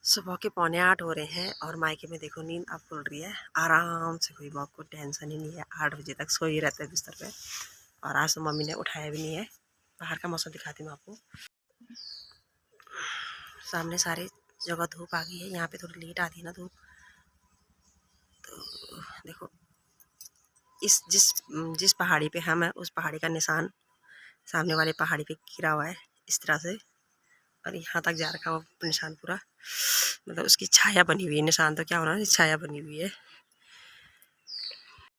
सुबह के 7:45 हो रहे हैं और मायके में देखो नींद अब खुल रही है। आराम से कोई बाप को टेंशन ही नहीं है। 8 बजे तक सो ही रहते हैं बिस्तर पे। और आज तो मम्मी ने उठाया भी नहीं है। बाहर का मौसम दिखाती हूँ आपको। सामने सारी जगह धूप आ गई है। यहाँ पे थोड़ी लेट आती है ना धूप, तो देखो इस जिस पहाड़ी पे हम है उस पहाड़ी का निशान सामने वाले पहाड़ी पे गिरा हुआ है इस तरह से, और यहाँ तक जा रखा है वो निशान पूरा, मतलब उसकी छाया बनी हुई है। निशान तो क्या होना, छाया बनी हुई है।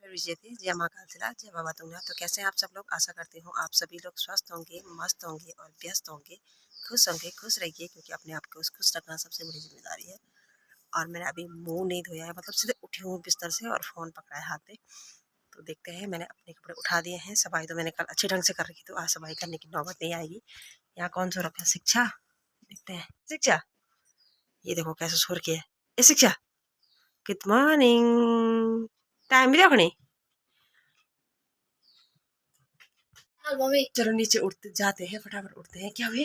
विजय थी, जय माँ कालसिला, जय बाबा तुंगनाथ। तो कैसे हैं आप सब लोग? आशा करती हूँ आप सभी लोग स्वस्थ होंगे, मस्त होंगे और व्यस्त होंगे, खुश होंगे। खुश रहिए, क्योंकि अपने आप को खुश रखना सबसे बड़ी जिम्मेदारी है। और मैंने अभी मुंह नहीं धोया है, मतलब सीधे उठी हूँ बिस्तर से और फ़ोन पकड़ा है हाथ में। तो देखते हैं, मैंने अपने कपड़े उठा दिए हैं। सफाई तो मैंने कल अच्छे ढंग से कर रखी, तो आज सफाई करने की नौबत नहीं आएगी। यहाँ कौन सो रखा है? शिक्षा। देखते हैं शिक्षा, ये देखो कैसे सो रखी है ये शिक्षा। Good morning. टाइम भी देखो नहीं। चलो नीचे उठते जाते हैं, फटाफट उठते हैं। क्या हुए?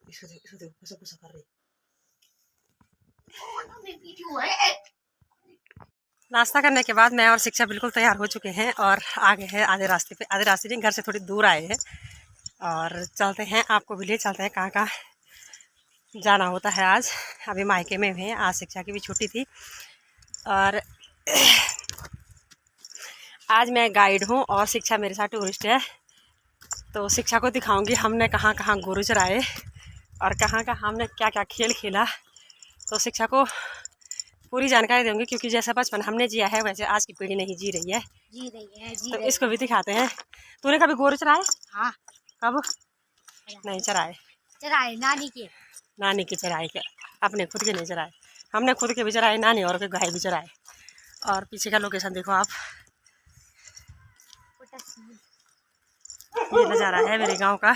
इसको देखो, इसको देखो कैसे गुस्सा कर रही है। नाश्ता करने के बाद मैं और शिक्षा बिल्कुल तैयार हो चुके हैं और आगे हैं आधे रास्ते पे। आधे रास्ते नहीं, घर से थोड़ी दूर आए हैं और चलते हैं, आपको भी ले चलते हैं कहाँ कहाँ जाना होता है। आज अभी मायके में हैं, आज शिक्षा की भी छुट्टी थी और आज मैं गाइड हूँ और शिक्षा मेरे साथ टूरिस्ट है। तो शिक्षा को दिखाऊंगी हमने कहाँ कहाँ गुरु चराए और कहाँ कहाँ हमने क्या क्या खेल खेला। तो शिक्षा को पूरी जानकारी दूंगी, क्योंकि जैसा बचपन हमने जिया है वैसे आज की पीढ़ी नहीं जी रही है। तो इसको भी दिखाते हैं। तूने कभी गोरू चराए? हाँ। कब? नहीं चराए। नानी के चराए के, अपने खुद के नहीं चराए। हमने खुद के भी चराए, नानी और के गाय भी चराए। और पीछे का लोकेशन देखो आप, ये नज़ारा है मेरे गांव का।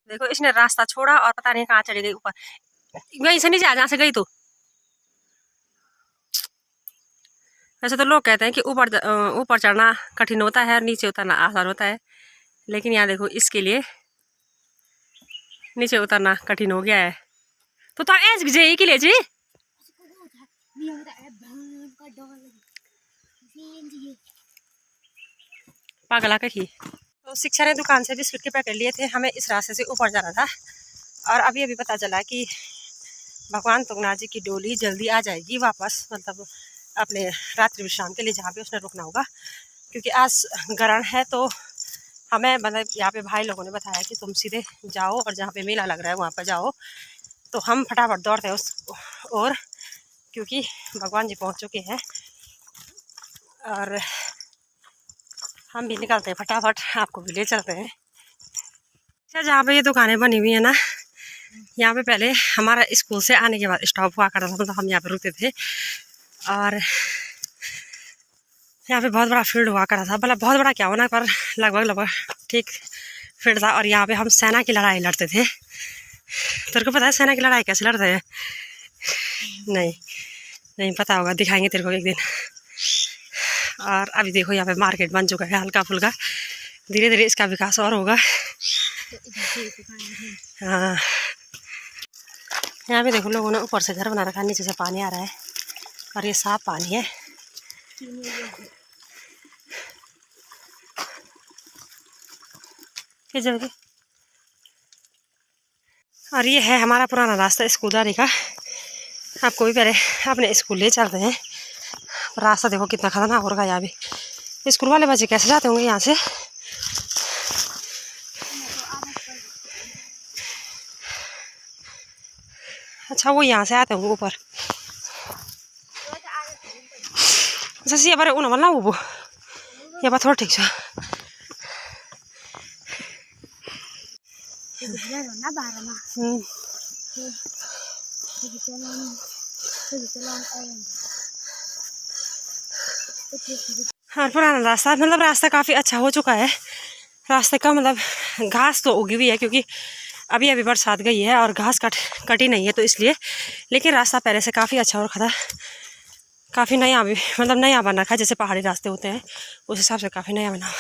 देखो इसने रास्ता छोड़ा और पता नहीं कहाँ चली गई ऊपर। वहीं से नीचे आ, जहाँ से गई तू। वैसे तो लोग कहते हैं कि ऊपर चढ़ना कठिन होता है और नीचे उतरना आसान होता है, लेकिन यहाँ देखो इसके लिए नीचे उतरना कठिन हो गया है। तो ऐस जे के लिए जी पागला कही। तो शिक्षा ने दुकान से बिस्कुट के पैकेट लिए थे, हमें इस रास्ते से ऊपर जाना था और अभी अभी पता चला कि भगवान तुंगनाथ जी की डोली जल्दी आ जाएगी वापस, मतलब अपने रात्रि विश्राम के लिए जहाँ पे उसने रुकना होगा, क्योंकि आज ग्रहण है। तो हमें मतलब यहाँ पे भाई लोगों ने बताया कि तुम सीधे जाओ और जहाँ पे मेला लग रहा है वहाँ पर जाओ। तो हम फटाफट दौड़ते हैं उस और, क्योंकि भगवान जी पहुँच चुके हैं और हम भी निकलते हैं फटाफट, आपको भी ले चलते हैं। अच्छा, जहाँ पे ये दुकानें बनी हुई है ना, यहाँ पे पहले हमारा स्कूल से आने के बाद स्टॉप हुआ करता था, मतलब हम यहाँ पे रुकते थे और यहाँ पे बहुत बड़ा फील्ड हुआ करता था। मतलब बहुत बड़ा क्या होना, पर लगभग ठीक फील्ड था। और यहाँ पे हम सेना की लड़ाई लड़ते थे। तेरे को पता है सेना की लड़ाई कैसे लड़ते हैं? नहीं नहीं पता होगा, दिखाएंगे तेरे को एक दिन। और अभी देखो यहाँ पे मार्केट बन चुका है हल्का फुल्का, धीरे धीरे इसका विकास और होगा। हाँ, यहाँ पे देखो लोगों ने ऊपर से घर बना रखा है, नीचे से पानी आ रहा है और ये साफ पानी है। ये जगह और ये है हमारा पुराना रास्ता स्कूल जाने का। आपको भी पहले अपने स्कूल ले चलते हैं। रास्ता देखो कितना खतरनाक हो रखा है। यहाँ भी स्कूल वाले बच्चे कैसे जाते होंगे यहाँ से। अच्छा, वो यहाँ से आते होंगे ऊपर। जैसे ये बारे उन वाला वो ये बात थोड़ा ठीक है। हाँ, पुराना रास्ता, मतलब रास्ता काफ़ी अच्छा हो चुका है। रास्ते का मतलब घास तो उगी हुई है, क्योंकि अभी अभी बरसात गई है और घास कटी नहीं है, तो इसलिए। लेकिन रास्ता पहले से काफ़ी अच्छा हो रखा था, काफ़ी नया भी, मतलब नया बन रखा है। जैसे पहाड़ी रास्ते होते हैं उस हिसाब से काफ़ी नया बना।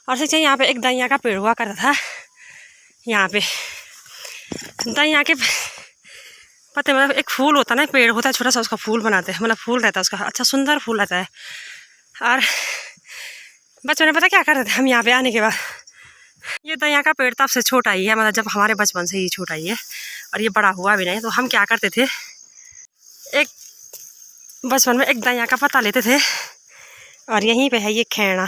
और सच्चा यहाँ पे एक दहिया का पेड़ हुआ करता था यहाँ पे, यहाँ के पत्ते मतलब एक फूल होता है ना, पेड़ होता है छोटा सा, उसका फूल बनाते हैं, मतलब फूल रहता है उसका, अच्छा सुंदर फूल रहता है। और बच्चों ने पता क्या करते थे हम यहाँ पे आने के बाद, ये दहिया का पेड़ तब से छोटा ही है, मतलब जब हमारे बचपन से ही छोटा ही है और ये बड़ा हुआ भी नहीं। तो हम क्या करते थे, एक बचपन में एक दहिया का पत्ता लेते थे और यहीं पे है ये खैना,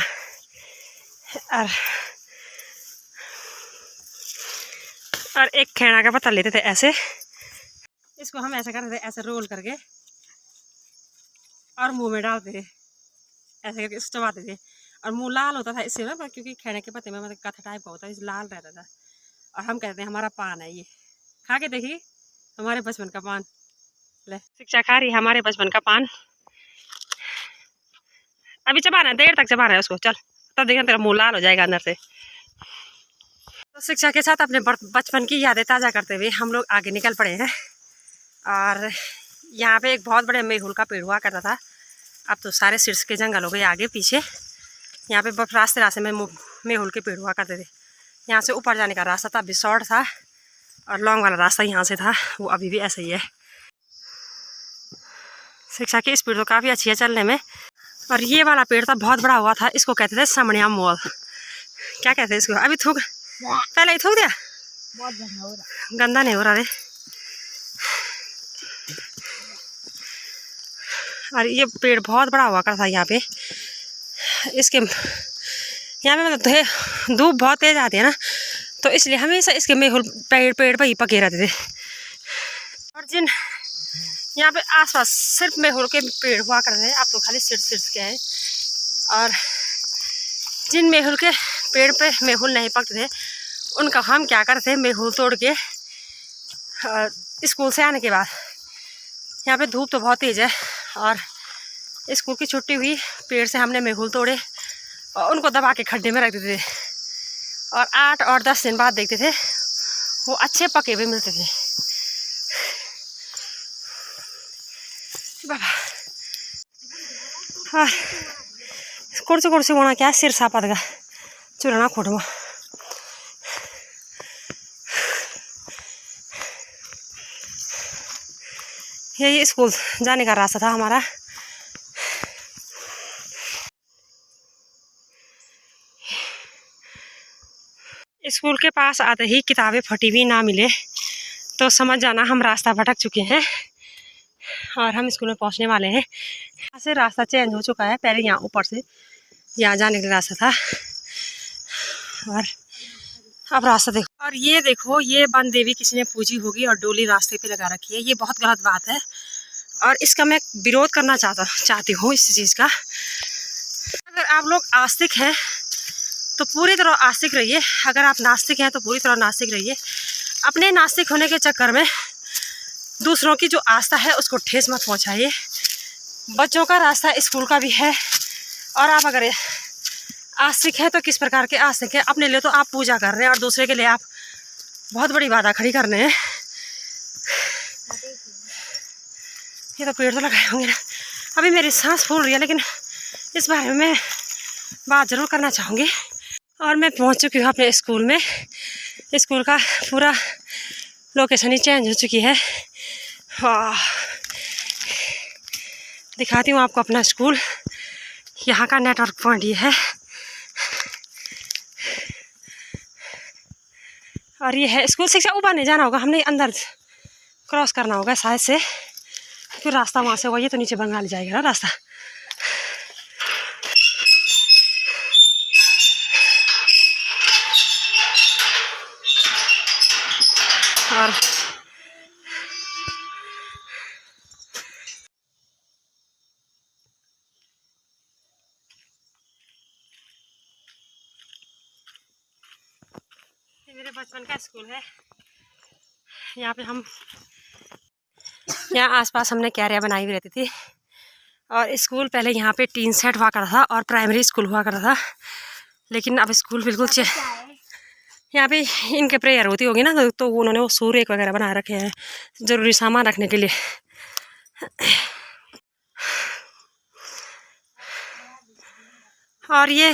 और एक खैना का पत्ता लेते थे ऐसे, इसको हम ऐसे करते थे, ऐसे रोल करके और मुंह में डालते थे, ऐसे करके चबाते थे। और मुंह लाल होता था इससे ना, क्योंकि खैने के पत्ते में मतलब कथा टाइप का होता है, लाल रहता था। और हम कहते हैं हमारा पान है ये, खा के देखिए हमारे बचपन का पान। ले शिक्षा खा रही है हमारे बचपन का पान, अभी चबाना है, देर तक चबाना है उसको, चल तब देखना तेरा मुंह लाल हो जाएगा अंदर से। तो शिक्षा के साथ अपने बचपन की यादें ताज़ा करते हुए हम लोग आगे निकल पड़े हैं। और यहाँ पे एक बहुत बड़े मेहुल का पेड़ हुआ करता था, अब तो सारे शीर्ष के जंगल हो गए आगे पीछे। यहाँ पे रास्ते रास्ते में मेहुल के पेड़ हुआ करते थे। यहाँ से ऊपर जाने का रास्ता था, अभी शॉर्ट था, और लॉन्ग वाला रास्ता यहाँ से था, वो अभी भी ऐसा ही है। शिक्षा की स्पीड तो काफ़ी अच्छी है चलने में। और ये वाला पेड़ था बहुत बड़ा हुआ था, इसको कहते थे समणिया मोल, क्या कहते हैं इसको, अभी थूक, पहले ही थूक दिया, गंदा नहीं हो रहा रे। और ये पेड़ बहुत बड़ा हुआ करता था यहाँ पे, इसके यहाँ पे मतलब धूप बहुत तेज आती है ना, तो इसलिए हमेशा इसके मेहुल पेड़ पे ही पके रहते थे। और जिन यहाँ पे आसपास सिर्फ मेहुल के पेड़ हुआ करते थे, अब तो खाली सिर्फ के हैं। और जिन मेहुल के पेड़ पे मेहुल नहीं पकते थे, उनका हम क्या करते थे, मेहुल तोड़ के स्कूल से आने के बाद, यहाँ पे धूप तो बहुत तेज़ है, और स्कूल की छुट्टी हुई, पेड़ से हमने मेहुल तोड़े और उनको दबा के खड्डे में रख देते थे। और 8 और 10 दिन बाद देखते थे वो अच्छे पके हुए मिलते थे। बाबा हाँ कुर्सी होना क्या सिर सापा चुराना खोटमा। यही स्कूल जाने का रास्ता था हमारा। स्कूल के पास आते ही किताबें फटी हुई ना मिले तो समझ जाना हम रास्ता भटक चुके हैं और हम स्कूल में पहुंचने वाले हैं। यहाँ से रास्ता चेंज हो चुका है, पहले यहाँ ऊपर से यहाँ जाने का रास्ता था और अब रास्ता देखो। और ये देखो, ये वन देवी किसी ने पूजी होगी और डोली रास्ते पे लगा रखी है, ये बहुत गलत बात है और इसका मैं विरोध करना चाहती हूँ इस चीज़ का। अगर आप लोग आस्तिक हैं तो पूरी तरह आस्तिक रहिए, अगर आप नास्तिक हैं तो पूरी तरह नास्तिक रहिए। अपने नास्तिक होने के चक्कर में दूसरों की जो आस्था है उसको ठेस मत पहुंचाइए। बच्चों का रास्ता स्कूल का भी है, और आप अगर आस्तिक हैं तो किस प्रकार के आस्तिक हैं, अपने लिए तो आप पूजा कर रहे हैं और दूसरे के लिए आप बहुत बड़ी बाधा खड़ी कर रहे हैं। ये तो पेड़ तो लगाए होंगे ना। अभी मेरी सांस फूल रही है, लेकिन इस बारे में मैं बात ज़रूर करना चाहूँगी। और मैं पहुँच चुकी हूँ अपने स्कूल में। स्कूल का पूरा लोकेशन ही चेंज हो चुकी है। दिखाती हूँ आपको अपना स्कूल, यहाँ का नेटवर्क पॉइंट ये है और ये है स्कूल। शिक्षा ऊपर नहीं जाना होगा, हमने अंदर क्रॉस करना होगा शायद से, फिर रास्ता वहाँ से होगा। ये तो नीचे बंगाल जाएगा ना रास्ता। और ये मेरे बचपन का स्कूल है। यहाँ पे हम यहाँ आसपास हमने क्यारियाँ बनाई हुई रहती थी और स्कूल पहले यहाँ पे टीन सेट हुआ करता था और प्राइमरी स्कूल हुआ करता था, लेकिन अब स्कूल बिल्कुल यहाँ पे इनके प्रेयर होती होगी ना, तो उन्होंने वो सूर्य वगैरह बना रखे हैं ज़रूरी सामान रखने के लिए। और ये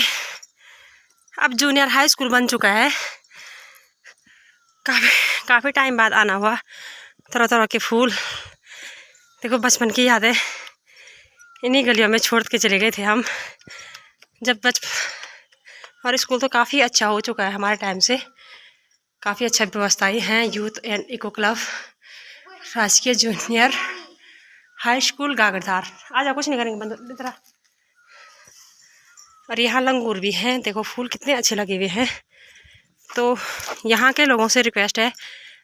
अब जूनियर हाई स्कूल बन चुका है काफ़ी टाइम बाद आना हुआ। तरह तरह के फूल, देखो बचपन की यादें इन्हीं गलियों में छोड़ के चले गए थे हम जब और स्कूल तो काफ़ी अच्छा हो चुका है हमारे टाइम से, काफ़ी अच्छा व्यवस्थाएं हैं। यूथ एंड इको क्लब, राजकीय जूनियर हाई स्कूल गागरधार। आज कुछ नहीं करेंगे बंद तरह। और यहाँ लंगूर भी हैं, देखो फूल कितने अच्छे लगे हुए हैं। तो यहाँ के लोगों से रिक्वेस्ट है,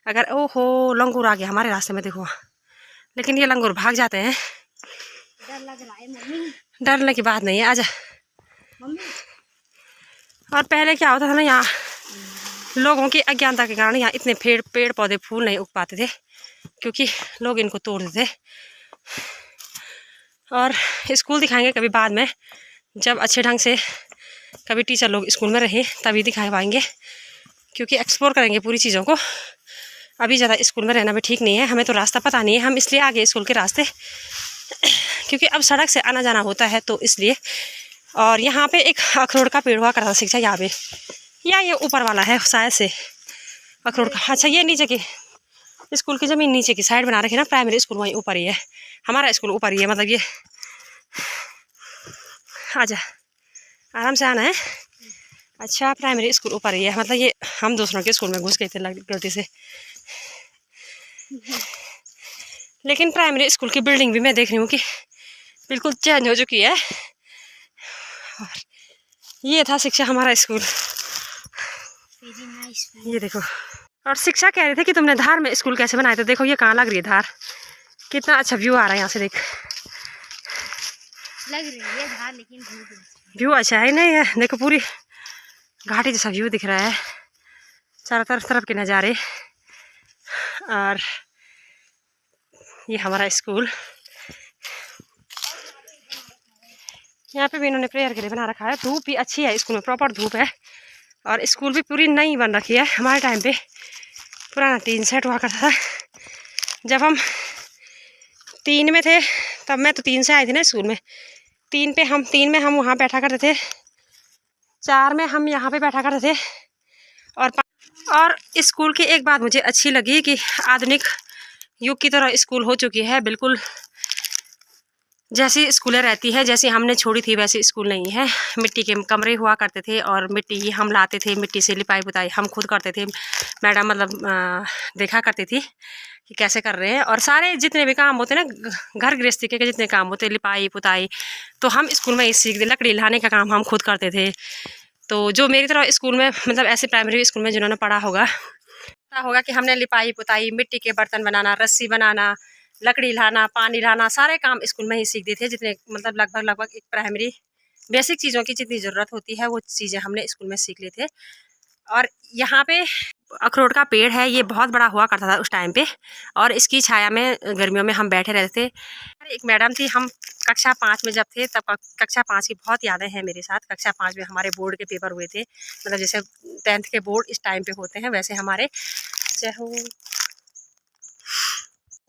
अगर ओहो लंगूर आ गया हमारे रास्ते में देखो, लेकिन ये लंगूर भाग जाते हैं। डर लग रहा है मम्मी। डरने की बात नहीं है, आजा मम्मी। और पहले क्या होता था ना, यहाँ लोगों की अज्ञानता के कारण यहाँ इतने पेड़ पौधे फूल नहीं उग पाते थे, क्योंकि लोग इनको तोड़ देते। और स्कूल दिखाएंगे कभी बाद में, जब अच्छे ढंग से कभी टीचर लोग स्कूल में रहे तभी दिखा पाएंगे, क्योंकि एक्सप्लोर करेंगे पूरी चीज़ों को। अभी ज़्यादा स्कूल में रहना भी ठीक नहीं है, हमें तो रास्ता पता नहीं है, हम इसलिए आ गए स्कूल के रास्ते, क्योंकि अब सड़क से आना जाना होता है तो इसलिए। और यहाँ पे एक अखरोट का पेड़ हुआ करता था शिक्षा, यहाँ पे, या ये ऊपर वाला है शायद से अखरोट का। अच्छा ये नीचे की स्कूल की ज़मीन नीचे की साइड बना रखी है ना, प्राइमरी स्कूल वहीं ऊपर ही है, हमारा स्कूल ऊपर ही है, मतलब ये। आजा आराम से आना है। अच्छा प्राइमरी स्कूल ऊपर ही है, मतलब ये हम दूसरों के स्कूल में घुस गए थे गलती से। लेकिन प्राइमरी स्कूल की बिल्डिंग भी मैं देख रही हूँ कि बिल्कुल चेंज हो चुकी है। और ये था शिक्षा हमारा स्कूल, ये देखो। और शिक्षा कह रहे थे कि तुमने धार में स्कूल कैसे बनाए थे, देखो ये कहाँ लग रही है धार, कितना अच्छा व्यू आ रहा है यहाँ से, देख लग रही है धार, लेकिन व्यू अच्छा है नहीं है। देखो पूरी घाटी जैसा व्यू दिख रहा है, चारों तरफ के नज़ारे। और ये हमारा स्कूल, यहाँ पे भी इन्होंने प्रेयर के लिए बना रखा है। धूप भी अच्छी है स्कूल में, प्रॉपर धूप है। और स्कूल भी पूरी नई बन रखी है। हमारे टाइम पे पुराना टीन सेट हुआ करता था, जब हम 3 में थे, तब मैं तो 3 से आई थी ना स्कूल में। 3 में हम वहाँ बैठा करते थे, 4 में हम यहाँ पे बैठा करते थे। और स्कूल की एक बात मुझे अच्छी लगी कि आधुनिक युग की तरह स्कूल हो चुकी है, बिल्कुल जैसी स्कूलें रहती है, जैसी हमने छोड़ी थी वैसी स्कूल नहीं है। मिट्टी के कमरे हुआ करते थे और मिट्टी ही हम लाते थे, मिट्टी से लिपाई पुताई हम खुद करते थे। मैडम मतलब देखा करती थी कि कैसे कर रहे हैं। और सारे जितने भी काम होते ना घर गृहस्थी के जितने काम होते, लिपाई पुताई, तो हम स्कूल में सीखते। लकड़ी लाने का काम हम खुद करते थे। तो जो मेरी तरह स्कूल में मतलब ऐसे प्राइमरी स्कूल में जिन्होंने पढ़ा होगा, पता होगा कि हमने लिपाई पुताई, मिट्टी के बर्तन बनाना, रस्सी बनाना, लकड़ी लाना, पानी लाना, सारे काम स्कूल में ही सीखते थे। जितने मतलब लगभग एक प्राइमरी बेसिक चीज़ों की जितनी ज़रूरत होती है वो चीज़ें हमने स्कूल में सीख ली थे। और यहाँ पे अखरोट का पेड़ है, ये बहुत बड़ा हुआ करता था उस टाइम पे, और इसकी छाया में गर्मियों में हम बैठे रहते थे। एक मैडम थी, हम कक्षा 5 में जब थे तब, कक्षा 5 की बहुत यादें हैं मेरे साथ। कक्षा 5 में हमारे बोर्ड के पेपर हुए थे, मतलब जैसे 10th के बोर्ड इस टाइम पे होते हैं वैसे हमारे। चाहे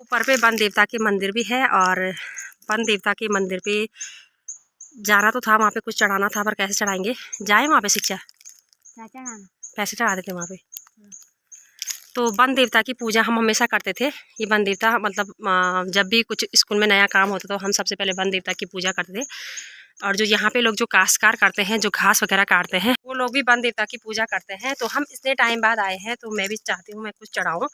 ऊपर पे वन देवता के मंदिर भी है, और वन देवता के मंदिर पे जाना तो था, वहाँ पे कुछ चढ़ाना था, पर कैसे चढ़ाएंगे, जाए वहाँ पे शिक्षा पैसे चढ़ा देते वहाँ पे। तो वन देवता की पूजा हम हमेशा करते थे। ये वन देवता मतलब जब भी कुछ स्कूल में नया काम होता तो हम सबसे पहले वन देवता की पूजा करते थे। और जो यहाँ पे लोग जो काश्तकार करते हैं, जो घास वगैरह काटते हैं, वो लोग भी वन देवता की पूजा करते हैं। तो हम इतने टाइम बाद आए हैं तो मैं भी चाहती हूँ मैं कुछ चढ़ाऊँ।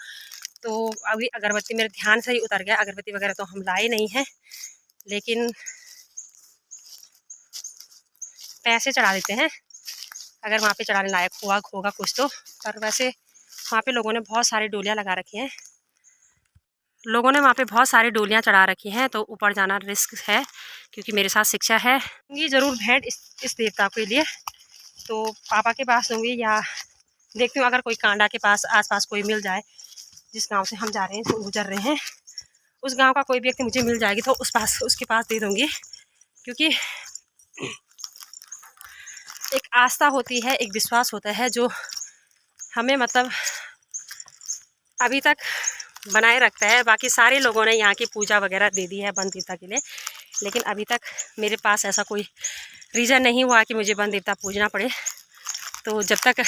तो अभी अगरबत्ती मेरे ध्यान से ही उतर गया, अगरबत्ती वगैरह तो हम लाए नहीं हैं, लेकिन पैसे चढ़ा देते हैं अगर वहाँ पे चढ़ाने लायक होगा कुछ तो। पर वैसे वहाँ पे लोगों ने बहुत सारी डोलियाँ लगा रखी हैं, लोगों ने वहाँ पे बहुत सारी डोलियाँ चढ़ा रखी हैं। तो ऊपर जाना रिस्क है, क्योंकि मेरे साथ शिक्षा है। दूँगी ज़रूर भेंट इस देवता के लिए, तो पापा के पास दूँगी, या देखती हूँ अगर कोई कांडा के पास आसपास कोई मिल जाए, जिस गांव से हम जा रहे हैं गुजर रहे हैं, उस गांव का कोई व्यक्ति मुझे मिल जाएगी तो उसके पास दे दूँगी। क्योंकि एक आस्था होती है, एक विश्वास होता है जो हमें मतलब अभी तक बनाए रखता है। बाकी सारे लोगों ने यहाँ की पूजा वगैरह दे दी है वन देवता के लिए, लेकिन अभी तक मेरे पास ऐसा कोई रीज़न नहीं हुआ कि मुझे वन देवता पूजना पड़े। तो जब तक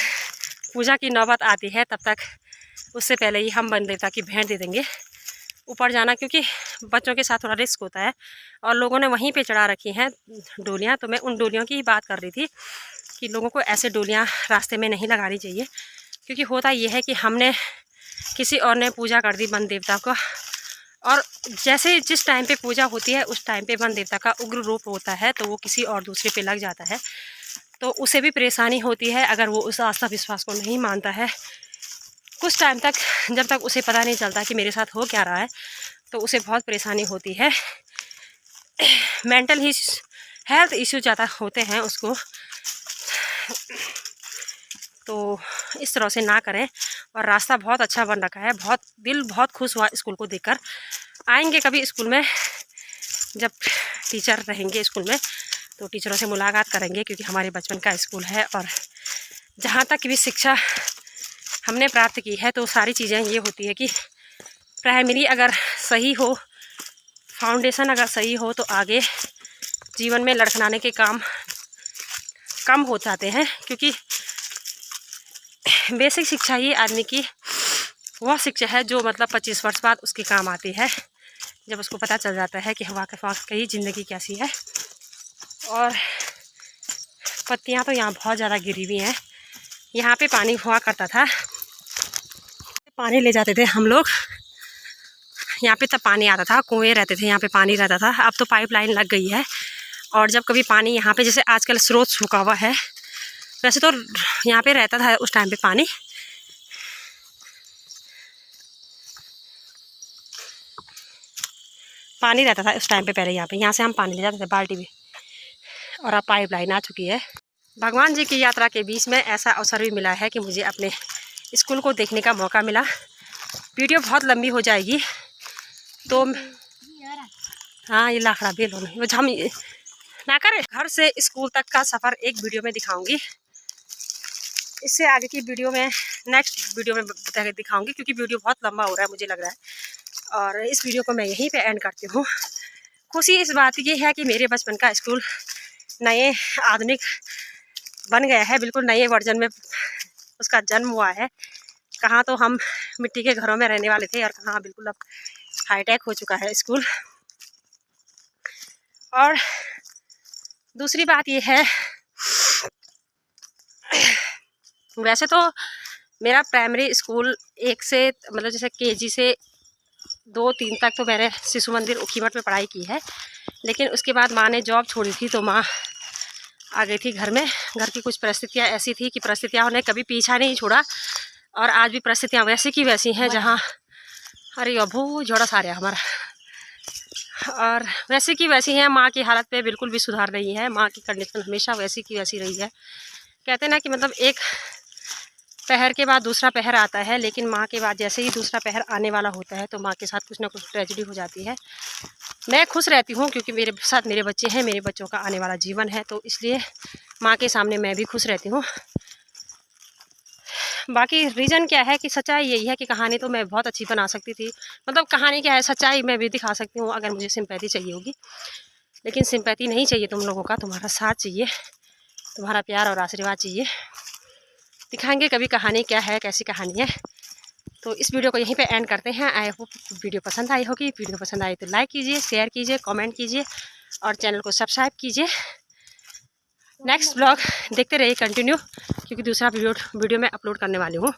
पूजा की नौबत आती है तब तक उससे पहले ही हम वन देवता की भेंट दे देंगे। ऊपर जाना क्योंकि बच्चों के साथ थोड़ा रिस्क होता है, और लोगों ने वहीं पे चढ़ा रखी हैं डोलियाँ। तो मैं उन डोलियों की ही बात कर रही थी कि लोगों को ऐसे डोलियाँ रास्ते में नहीं लगानी चाहिए, क्योंकि होता ये है कि हमने किसी और ने पूजा कर दी वन देवता को, और जैसे जिस टाइम पे पूजा होती है उस टाइम पे वन देवता का उग्र रूप होता है, तो वो किसी और दूसरे पे लग जाता है, तो उसे भी परेशानी होती है अगर वो उस आस्था विश्वास को नहीं मानता है। कुछ टाइम तक, जब तक उसे पता नहीं चलता कि मेरे साथ हो क्या रहा है, तो उसे बहुत परेशानी होती है। मेंटल ही हेल्थ इश्यू ज़्यादा होते हैं उसको, तो इस तरह से ना करें। और रास्ता बहुत अच्छा बन रखा है, बहुत दिल बहुत खुश हुआ स्कूल को देखकर। आएंगे कभी स्कूल में, जब टीचर रहेंगे स्कूल में तो टीचरों से मुलाकात करेंगे, क्योंकि हमारे बचपन का स्कूल है। और जहाँ तक भी शिक्षा हमने प्राप्त की है, तो सारी चीज़ें ये होती है कि प्राइमरी अगर सही हो, फाउंडेशन अगर सही हो, तो आगे जीवन में लड़खड़ाने के काम कम हो जाते हैं। क्योंकि बेसिक शिक्षा ही आदमी की वह शिक्षा है जो मतलब 25 वर्ष बाद उसके काम आती है, जब उसको पता चल जाता है कि वाकई ज़िंदगी कैसी है। और पत्तियां तो यहाँ बहुत ज़्यादा गिरी हुई हैं। यहाँ पे पानी हुआ करता था, पानी ले जाते थे हम लोग, यहाँ पे तब पानी आता था, कुएँ रहते थे, यहाँ पे पानी रहता था। अब तो पाइपलाइन लग गई है, और जब कभी पानी यहाँ पे, जैसे आजकल स्रोत सूखा हुआ है, वैसे तो यहाँ पे रहता था उस टाइम पे पानी रहता था उस टाइम पे पहले। यहाँ से हम पानी ले जाते थे बाल्टी में, और अब पाइपलाइन आ चुकी है। भगवान जी की यात्रा के बीच में ऐसा अवसर भी मिला है कि मुझे अपने स्कूल को देखने का मौका मिला। वीडियो बहुत लंबी हो जाएगी, तो हाँ ये लाखड़ा बेल होना वो हम ना करें। घर से स्कूल तक का सफ़र एक वीडियो में दिखाऊंगी, इससे आगे की वीडियो में नेक्स्ट वीडियो में दिखाऊंगी, क्योंकि वीडियो बहुत लंबा हो रहा है मुझे लग रहा है। और इस वीडियो को मैं यहीं पे एंड करती हूँ। खुशी इस बात की है कि मेरे बचपन का स्कूल नए आधुनिक बन गया है, बिल्कुल नए वर्जन में उसका जन्म हुआ है। कहाँ तो हम मिट्टी के घरों में रहने वाले थे, और कहाँ बिल्कुल अब हाईटेक हो चुका है स्कूल। और दूसरी बात ये है, वैसे तो मेरा प्राइमरी स्कूल 1 से मतलब जैसे केजी से 2-3 तक तो मैंने शिशु मंदिर उखीमठ में पढ़ाई की है, लेकिन उसके बाद माँ ने जॉब छोड़ी थी, तो माँ आ गई थी घर में। घर की कुछ परिस्थितियाँ ऐसी थी कि परिस्थितियाँ ने कभी पीछा नहीं छोड़ा, और आज भी परिस्थितियाँ वैसी की वैसी हैं। जहाँ अरे अभू जोड़ा सारे हमारा, और वैसी की वैसी हैं। माँ की हालत पे बिल्कुल भी सुधार नहीं है, माँ की कंडीशन हमेशा वैसी की वैसी रही है। कहते हैं ना कि मतलब एक पहर के बाद दूसरा पहर आता है, लेकिन माँ के बाद जैसे ही दूसरा पहर आने वाला होता है, तो माँ के साथ कुछ ना कुछ ट्रेजेडी हो जाती है। मैं खुश रहती हूँ क्योंकि मेरे साथ मेरे बच्चे हैं, मेरे बच्चों का आने वाला जीवन है, तो इसलिए माँ के सामने मैं भी खुश रहती हूँ। बाकी रीज़न क्या है कि सच्चाई यही है कि कहानी तो मैं बहुत अच्छी बना सकती थी, मतलब कहानी क्या है, सच्चाई मैं भी दिखा सकती हूँ अगर मुझे सिंपैथी चाहिए होगी। लेकिन सिंपैथी नहीं चाहिए तुम लोगों का, तुम्हारा साथ चाहिए, तुम्हारा प्यार और आशीर्वाद चाहिए। दिखाएंगे कभी कहानी क्या है, कैसी कहानी है। तो इस वीडियो को यहीं पे एंड करते हैं। आई होप वीडियो पसंद आई होगी। वीडियो पसंद आई तो लाइक कीजिए, शेयर कीजिए, कमेंट कीजिए, और चैनल को सब्सक्राइब कीजिए। नेक्स्ट ब्लॉग देखते रहिए कंटिन्यू, क्योंकि दूसरा वीडियो मैं अपलोड करने वाली हूँ।